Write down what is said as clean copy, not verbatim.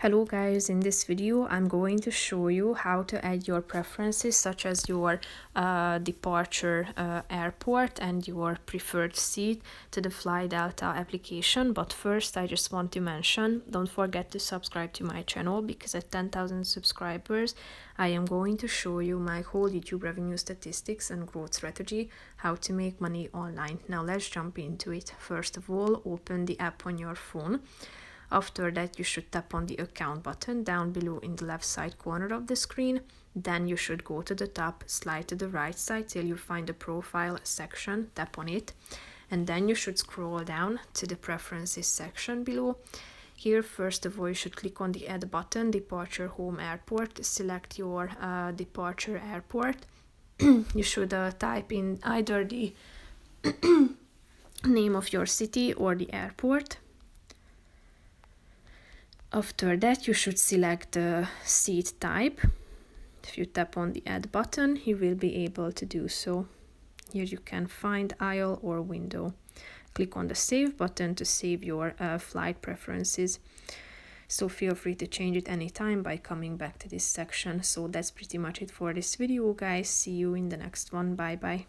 Hello guys, in this video I'm going to show you how to add your preferences such as your departure airport and your preferred seat to the Fly Delta application. But first I just want to mention, don't forget to subscribe to my channel because at 10,000 subscribers I am going to show you my whole YouTube revenue statistics and growth strategy, how to make money online. Now let's jump into it. First of all, open the app on your phone. After that, you should tap on the account button down below in the left side corner of the screen. Then you should go to the top, slide to the right side till you find the profile section, tap on it. And then you should scroll down to the preferences section below. Here, first of all, you should click on the add button, departure home airport, select your departure airport. You should type in either the name of your city or the airport. After that, you should select the seat type. If you tap on the add button, you will be able to do so. Here you can find aisle or window. Click on the save button to save your flight preferences. So feel free to change it anytime by coming back to this section. So that's pretty much it for this video, guys. See you in the next one. Bye bye.